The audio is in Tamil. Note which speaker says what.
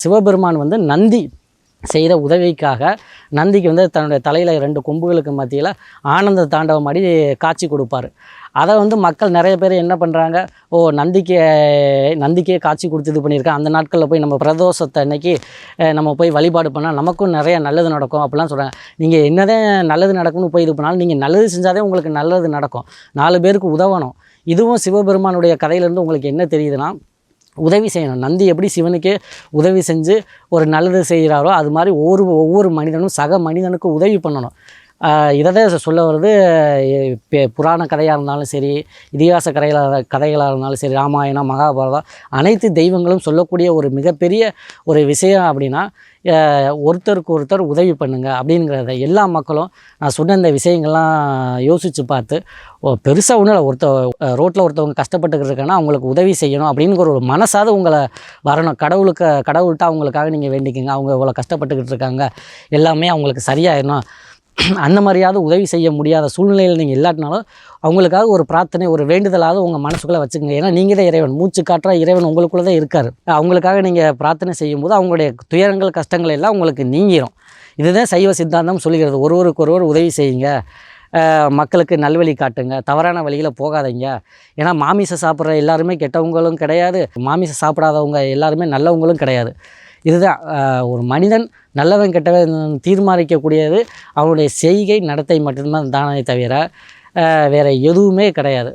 Speaker 1: சிவபெருமான் வந்து நந்தி செய்த உதவிக்காக நந்திக்கு வந்து தன்னுடைய தலையில் 2 கொம்புகளுக்கு மத்தியில் ஆனந்த தாண்டவம் ஆடி காட்சி கொடுப்பார். அதை வந்து மக்கள் நிறைய பேர் என்ன பண்ணுறாங்க, நந்திக்கே காட்சி கொடுத்து இது பண்ணியிருக்கேன், அந்த நாட்களில் போய் நம்ம பிரதோஷத்தை அன்னைக்கு நம்ம போய் வழிபாடு பண்ணால் நமக்கும் நிறைய நல்லது நடக்கும் அப்படிலாம் சொல்கிறாங்க. நீங்கள் என்னதான் நல்லது நடக்கும்னு போய் இது பண்ணாலும் நீங்கள் நல்லது செஞ்சாலே உங்களுக்கு நல்லது நடக்கும். 4 பேருக்கு உதவணும். இதுவும் சிவபெருமானுடைய கதையிலேருந்து உங்களுக்கு என்ன தெரியுதுன்னா, உதவி செய்யணும். நந்தி எப்படி சிவனுக்கே உதவி செஞ்சு ஒரு நல்லது செய்கிறாரோ அது மாதிரி ஒவ்வொரு மனிதனும் சக மனிதனுக்கு உதவி பண்ணணும். இதை தான் சொல்ல வருது. புராண கதையாக இருந்தாலும் சரி, இதிகாச கதைகளாக இருந்தாலும் சரி, ராமாயணம் மகாபாரதம் அனைத்து தெய்வங்களும் சொல்லக்கூடிய ஒரு மிகப்பெரிய ஒரு விஷயம் அப்படின்னா, ஒருத்தருக்கு ஒருத்தர் உதவி பண்ணுங்க அப்படிங்கிறத எல்லா மக்களும் நான் சொன்ன இந்த விஷயங்கள்லாம் யோசித்து பார்த்து, பெருசாக ஒன்றும் இல்லை, ரோட்டில் ஒருத்தவங்க கஷ்டப்பட்டுக்கிட்டு இருக்காங்கன்னா அவங்களுக்கு உதவி செய்யணும் அப்படிங்கிற ஒரு மனசாவது உங்களை வரணும். கடவுள்கிட்ட அவங்களுக்காக நீங்கள் வேண்டிக்கங்க, அவங்க இவ்வளோ கஷ்டப்பட்டுக்கிட்டு இருக்காங்க, எல்லாமே அவங்களுக்கு சரியாயிடணும். அந்த மாதிரியாவது உதவி செய்ய முடியாத சூழ்நிலையில் நீங்கள் இல்லாட்டினாலும் அவங்களுக்காக ஒரு பிரார்த்தனை, ஒரு வேண்டுதலாவது உங்கள் மனசுக்குள்ளே வச்சுக்கோங்க. ஏன்னா நீங்கள் தான் இறைவன், மூச்சு காட்டுற இறைவன் உங்களுக்குள்ளே தான் இருக்கார். அவங்களுக்காக நீங்கள் பிரார்த்தனை செய்யும்போது அவங்களுடைய துயரங்கள் கஷ்டங்கள் எல்லாம் உங்களுக்கு நீங்கிடும். இதுதான் சைவ சித்தாந்தம் சொல்லுகிறது. ஒருவருக்கு உதவி செய்யுங்க, மக்களுக்கு நல்வழி காட்டுங்க, தவறான வழியில் போகாதீங்க. ஏன்னா மாமிசம் சாப்பிட்ற எல்லாருமே கெட்டவங்களும் கிடையாது, மாமிசம் சாப்பிடாதவங்க எல்லாருமே நல்லவங்களும் கிடையாது. இதுதான் ஒரு மனிதன் நல்லவன் கெட்டவன் தீர்மானிக்கக்கூடியது அவனுடைய செய்கை நடத்தை மட்டும்தான் தானே தவிர வேறு எதுவுமே கிடையாது.